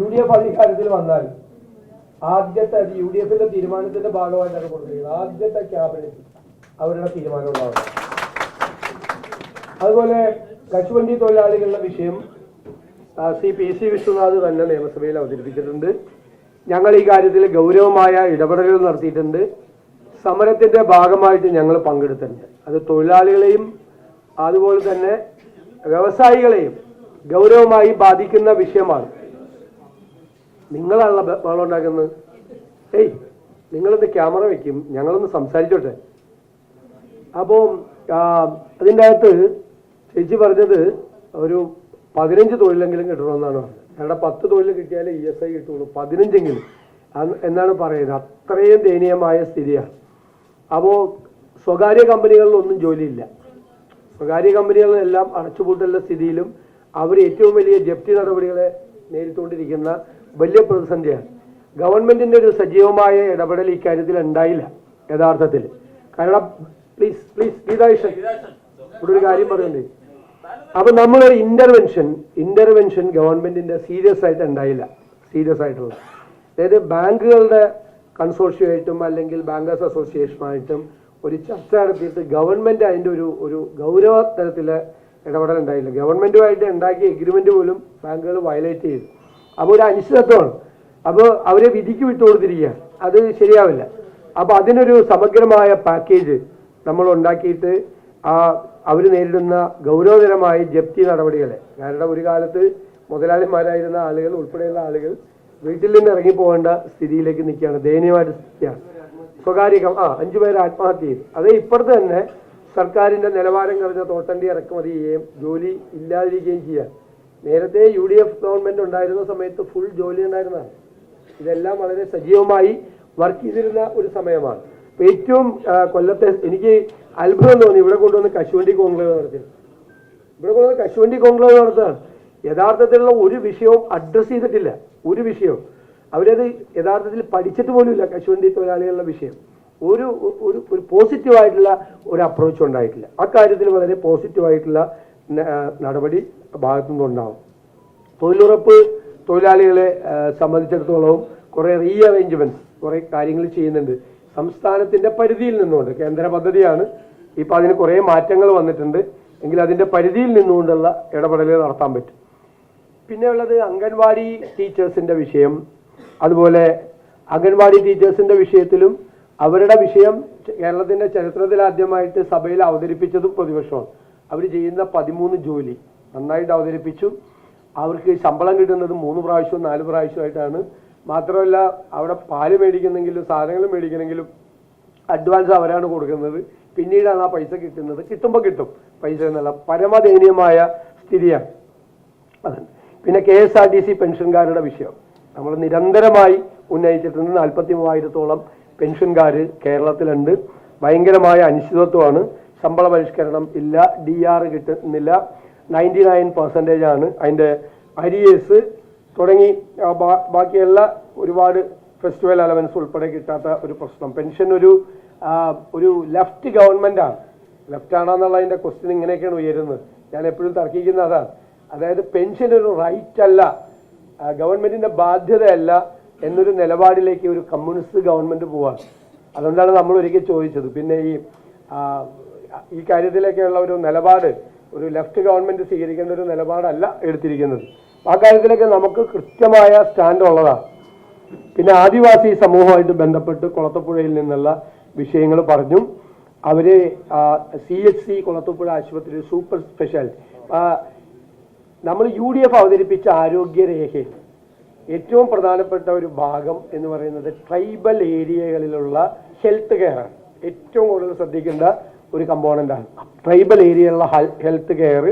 UDF അധികാരത്തിൽ വന്നാൽ ആദ്യത്തെ UDFന്റെ തീരുമാനത്തിന്റെ ഭാഗമായിട്ടാണ് കൊടുക്കുന്നത്. ആദ്യത്തെ ക്യാബിനറ്റ് അവരുടെ തീരുമാനം ഉണ്ടാവും. അതുപോലെ കശുവണ്ടി തൊഴിലാളികളുടെ വിഷയം ശ്രീ PC വിശ്വനാഥ് തന്നെ നിയമസഭയിൽ അവതരിപ്പിച്ചിട്ടുണ്ട്. ഞങ്ങൾ ഈ കാര്യത്തിൽ ഗൗരവമായ ഇടപെടലുകൾ നടത്തിയിട്ടുണ്ട്. സമരത്തിന്റെ ഭാഗമായിട്ട് ഞങ്ങൾ പങ്കെടുത്തിട്ടുണ്ട്. അത് തൊഴിലാളികളെയും അതുപോലെ തന്നെ വ്യവസായികളെയും ഗൗരവമായി ബാധിക്കുന്ന വിഷയമാണ്. നിങ്ങളാണല്ലോ ബഹളം ഉണ്ടാക്കുന്നത്. നിങ്ങളൊന്ന് ക്യാമറ വെക്കും, ഞങ്ങളൊന്ന് സംസാരിച്ചോട്ടെ. അപ്പോൾ അതിൻ്റെ അകത്ത് ചേച്ചി പറഞ്ഞത് ഒരു 15 തൊഴിലെങ്കിലും കിട്ടണമെന്നാണ് പറഞ്ഞത്. ഞങ്ങളുടെ 10 തൊഴിൽ കിട്ടിയാലേ ESI കിട്ടുള്ളൂ, 15എങ്കിലും എന്നാണ് പറയുന്നത്. അത്രയും ദയനീയമായ സ്ഥിതിയാണ്. അപ്പോൾ സ്വകാര്യ കമ്പനികളിലൊന്നും ജോലിയില്ല. സ്വകാര്യ കമ്പനികളെല്ലാം അടച്ചുപൂട്ടലുള്ള സ്ഥിതിയിലും അവർ ഏറ്റവും വലിയ ജപ്തി നടപടികളെ നേരിട്ടുകൊണ്ടിരിക്കുന്ന വലിയ പ്രതിസന്ധിയാണ്. ഗവൺമെന്റിന്റെ ഒരു സജീവമായ ഇടപെടൽ ഇക്കാര്യത്തിൽ ഉണ്ടായില്ല യഥാർത്ഥത്തിൽ. കാരണം പ്ലീസ് ഗീതാവിഷൻ ഇവിടെ ഒരു കാര്യം പറയുന്നുണ്ട്. അപ്പൊ നമ്മളൊരു ഇന്റർവെൻഷൻ ഗവൺമെന്റിന്റെ സീരിയസ് ആയിട്ട് ഉണ്ടായില്ല. സീരിയസ് ആയിട്ടുള്ള, അതായത് ബാങ്കുകളുടെ കൺസോർഷ്യമായിട്ടും അല്ലെങ്കിൽ ബാങ്കേഴ്സ് അസോസിയേഷനുമായിട്ടും ഒരു ചർച്ച നടത്തിയിട്ട് ഗവൺമെന്റ് അതിൻ്റെ ഒരു ഗൗരവ തരത്തിലെ ഇടപെടൽ ഉണ്ടായില്ല. ഗവൺമെന്റുമായിട്ട് ഉണ്ടാക്കിയ എഗ്രിമെന്റ് പോലും ബാങ്കുകൾ വയലേറ്റ് ചെയ്തു. അപ്പോൾ ഒരു അനിശ്ചിതത്വമാണ്. അപ്പോൾ അവരെ വിധിക്ക് വിട്ടുകൊടുത്തിരിക്കുക. അത് ശരിയാവില്ല. അപ്പോൾ അതിനൊരു സമഗ്രമായ പാക്കേജ് നമ്മൾ ഉണ്ടാക്കിയിട്ട് അവർ നേരിടുന്ന ഗൗരവതരമായ ജപ്തി നടപടികളെ, കാരണം ഒരു കാലത്ത് മുതലാളിമാരായിരുന്ന ആളുകൾ ഉൾപ്പെടെയുള്ള ആളുകൾ വീട്ടിൽ നിന്ന് ഇറങ്ങിപ്പോകേണ്ട സ്ഥിതിയിലേക്ക് നിൽക്കുകയാണ്. ദയനീയമായിട്ട് സ്ഥിതിയാണ്. സ്വകാര്യ 5 പേര് ആത്മഹത്യ ചെയ്തു. അത് ഇപ്പുറത്ത് തന്നെ സർക്കാരിന്റെ നിലവാരം കുറഞ്ഞ തോട്ടണ്ടി ഇറക്കുമതി ചെയ്യുകയും ജോലി ഇല്ലാതിരിക്കുകയും ചെയ്യാം. നേരത്തെ UDF ഗവൺമെന്റ് ഉണ്ടായിരുന്ന സമയത്ത് ഫുൾ ജോലി ഉണ്ടായിരുന്നതാണ്. ഇതെല്ലാം വളരെ സജീവമായി വർക്ക് ചെയ്തിരുന്ന ഒരു സമയമാണ്. ഏറ്റവും കൊല്ലത്തെ എനിക്ക് അത്ഭുതം തോന്നി, ഇവിടെ കൊണ്ടുവന്ന് കശുവണ്ടി കോൺക്ലേവ് നടത്തുകയാണ്. യഥാർത്ഥത്തിലുള്ള ഒരു വിഷയവും അഡ്രസ് ചെയ്തിട്ടില്ല. ഒരു വിഷയവും അവരത് യഥാർത്ഥത്തിൽ പഠിച്ചിട്ട് പോലുമില്ല. കശുവണ്ടി തൊഴിലാളികളുടെ വിഷയം ഒരു പോസിറ്റീവായിട്ടുള്ള ഒരു അപ്രോച്ച് ഉണ്ടായിട്ടില്ല. അക്കാര്യത്തിൽ വളരെ പോസിറ്റീവായിട്ടുള്ള നടപടി ഭാഗത്തുനിന്നുണ്ടാവും. തൊഴിലുറപ്പ് തൊഴിലാളികളെ സംബന്ധിച്ചിടത്തോളം കുറേ റീഅറേഞ്ച്മെന്റ്സ്, കുറേ കാര്യങ്ങൾ ചെയ്യുന്നുണ്ട് സംസ്ഥാനത്തിന്റെ പരിധിയിൽ നിന്നുകൊണ്ട്. കേന്ദ്ര പദ്ധതിയാണ്. ഇപ്പം അതിന് കുറേ മാറ്റങ്ങൾ വന്നിട്ടുണ്ട്. എങ്കിൽ അതിന്റെ പരിധിയിൽ നിന്നുകൊണ്ടുള്ള ഇടപെടലുകൾ നടത്താൻ പറ്റും. പിന്നെ ഉള്ളത് അംഗൻവാടി ടീച്ചേഴ്സിന്റെ വിഷയം. അതുപോലെ അംഗൻവാടി ടീച്ചേഴ്സിന്റെ വിഷയത്തിലും അവരുടെ വിഷയം കേരളത്തിന്റെ ചരിത്രത്തിൽ ആദ്യമായിട്ട് സഭയിൽ അവതരിപ്പിച്ചതും പ്രതിപക്ഷമാണ്. അവർ ചെയ്യുന്ന 13 ജോലി നന്നായിട്ട് അവതരിപ്പിച്ചു. അവർക്ക് ശമ്പളം കിട്ടുന്നത് 3 പ്രാവശ്യവും 4 പ്രാവശ്യമായിട്ടാണ്. മാത്രമല്ല അവിടെ പാല് മേടിക്കുന്നെങ്കിലും സാധനങ്ങൾ മേടിക്കണമെങ്കിലും അഡ്വാൻസ് അവരാണ് കൊടുക്കുന്നത്. പിന്നീടാണ് ആ പൈസ കിട്ടുന്നത്. കിട്ടുമ്പോൾ കിട്ടും പൈസ എന്നുള്ള പരമദയനീയമായ സ്ഥിതിയാണ്. അതാണ്. പിന്നെ KSRTC പെൻഷൻകാരുടെ വിഷയം നമ്മൾ നിരന്തരമായി ഉന്നയിച്ചിട്ടുണ്ട്. 43,000-ഓളം പെൻഷൻകാർ കേരളത്തിലുണ്ട്. ഭയങ്കരമായ അനിശ്ചിതത്വമാണ്. ശമ്പള പരിഷ്കരണം ഇല്ല, DR കിട്ടുന്നില്ല, 99% ആണ് അതിൻ്റെ അരിയേഴ്സ് തുടങ്ങി ബാക്കിയുള്ള ഒരുപാട് ഫെസ്റ്റിവൽ അലവൻസ് ഉൾപ്പെടെ കിട്ടാത്ത ഒരു പ്രശ്നം. പെൻഷൻ ഒരു ലെഫ്റ്റ് ഗവൺമെൻറ്റാണ്. ലെഫ്റ്റ് ആണെന്നുള്ളതിൻ്റെ ക്വസ്റ്റ്യൻ ഇങ്ങനെയൊക്കെയാണ് ഉയരുന്നത്. ഞാൻ എപ്പോഴും തർക്കിക്കുന്ന അതാണ്. അതായത് പെൻഷൻ ഒരു റൈറ്റ് അല്ല, ഗവൺമെൻറ്റിൻ്റെ ബാധ്യതയല്ല എന്നൊരു നിലപാടിലേക്ക് ഒരു കമ്മ്യൂണിസ്റ്റ് ഗവൺമെൻറ് പോവാണ്. അതുകൊണ്ടാണ് നമ്മൾ ഒരിക്കൽ ചോദിച്ചത്. പിന്നെ ഈ കാര്യത്തിലേക്കുള്ള ഒരു നിലപാട് ഒരു ലെഫ്റ്റ് ഗവൺമെൻറ് സ്വീകരിക്കേണ്ട ഒരു നിലപാടല്ല എടുത്തിരിക്കുന്നത്. ആ കാര്യത്തിലൊക്കെ നമുക്ക് കൃത്യമായ സ്റ്റാൻഡ് ഉള്ളതാണ്. പിന്നെ ആദിവാസി സമൂഹമായിട്ട് ബന്ധപ്പെട്ട് കുളത്തൂപ്പുഴയിൽ നിന്നുള്ള വിഷയങ്ങൾ പറഞ്ഞു. അവർ CHC കുളത്തൂപ്പുഴ ആശുപത്രി സൂപ്പർ സ്പെഷ്യാലിറ്റി നമ്മൾ UDF അവതരിപ്പിച്ച ആരോഗ്യരേഖയിൽ ഏറ്റവും പ്രധാനപ്പെട്ട ഒരു ഭാഗം എന്ന് പറയുന്നത് ട്രൈബൽ ഏരിയകളിലുള്ള ഹെൽത്ത് കെയറാണ്. ഏറ്റവും കൂടുതൽ ശ്രദ്ധിക്കേണ്ട ഒരു കമ്പോണൻ്റാണ്. ട്രൈബൽ ഏരിയയിലുള്ള ഹെൽത്ത് കെയർ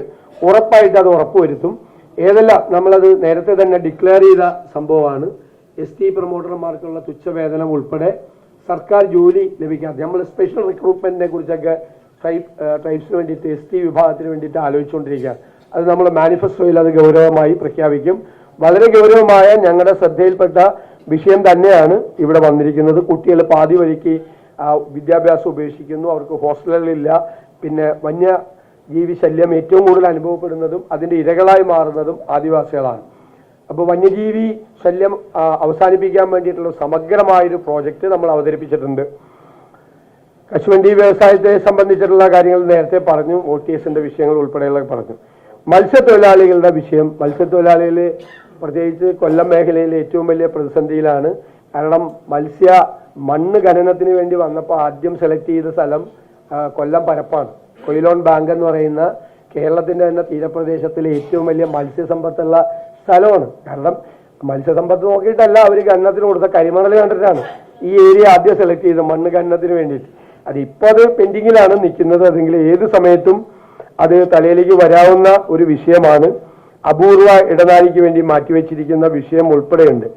ഉറപ്പായിട്ട് അത് ഉറപ്പുവരുത്തും. ഏതെല്ലാം നമ്മളത് നേരത്തെ തന്നെ ഡിക്ലെയർ ചെയ്ത സംഭവമാണ്. ST പ്രൊമോട്ടർമാർക്കുള്ള തുച്ഛവേതനം ഉൾപ്പെടെ സർക്കാർ ജോലി ലഭിക്കാതെ നമ്മൾ സ്പെഷ്യൽ റിക്രൂട്ട്മെന്റിനെ കുറിച്ചൊക്കെ ട്രൈബ്സിന് വേണ്ടിയിട്ട് ST വിഭാഗത്തിന് വേണ്ടിയിട്ട് ആലോചിച്ചുകൊണ്ടിരിക്കുകയാണ്. അത് നമ്മൾ മാനിഫെസ്റ്റോയിൽ അത് ഗൗരവമായി പ്രഖ്യാപിക്കും. വളരെ ഗൗരവമായ ഞങ്ങളുടെ ശ്രദ്ധയിൽപ്പെട്ട വിഷയം തന്നെയാണ് ഇവിടെ വന്നിരിക്കുന്നത്. കുട്ടികൾ പാതി വഴിക്ക് വിദ്യാഭ്യാസം ഉപേക്ഷിക്കുന്നു, അവർക്ക് ഹോസ്റ്റലുകളില്ല. പിന്നെ വന്യജീവി ശല്യം ഏറ്റവും കൂടുതൽ അനുഭവപ്പെടുന്നതും അതിൻ്റെ ഇരകളായി മാറുന്നതും ആദിവാസികളാണ്. അപ്പോൾ വന്യജീവി ശല്യം അവസാനിപ്പിക്കാൻ വേണ്ടിയിട്ടുള്ള സമഗ്രമായൊരു പ്രോജക്റ്റ് നമ്മൾ അവതരിപ്പിച്ചിട്ടുണ്ട്. കശുവണ്ടി വ്യവസായത്തെ സംബന്ധിച്ചിട്ടുള്ള കാര്യങ്ങൾ നേരത്തെ പറഞ്ഞു, OTSന്റെ വിഷയങ്ങൾ ഉൾപ്പെടെയുള്ള പറഞ്ഞു. മത്സ്യത്തൊഴിലാളികളുടെ വിഷയം, മത്സ്യത്തൊഴിലാളികൾ പ്രത്യേകിച്ച് കൊല്ലം മേഖലയിൽ ഏറ്റവും വലിയ പ്രതിസന്ധിയിലാണ്. കാരണം മണ്ണ് ഖനനത്തിന് വേണ്ടി വന്നപ്പോൾ ആദ്യം സെലക്ട് ചെയ്ത സ്ഥലം കൊല്ലം പരപ്പാണ്. കൊയിലോൺ ബാങ്ക് എന്ന് പറയുന്ന കേരളത്തിന്റെ തന്നെ തീരപ്രദേശത്തിലെ ഏറ്റവും വലിയ മത്സ്യസമ്പത്തുള്ള സ്ഥലമാണ്. കാരണം മത്സ്യസമ്പത്ത് നോക്കിയിട്ടല്ല അവർ ഖനനത്തിന് കൊടുത്ത കരിമണൽ കണ്ടിട്ടാണ് ഈ ഏരിയ ആദ്യം സെലക്ട് ചെയ്തത് മണ്ണ് ഖനനത്തിന് വേണ്ടിയിട്ട്. അതിപ്പോൾ അത് പെൻഡിങ്ങിലാണ് നിൽക്കുന്നത്. അതെങ്കിൽ ഏത് സമയത്തും അത് തലയിലേക്ക് വരാവുന്ന ഒരു വിഷയമാണ്. അപൂർവ ഇടനാഴിക്ക് വേണ്ടി മാറ്റിവെച്ചിരിക്കുന്ന വിഷയം ഉൾപ്പെടെയുണ്ട്.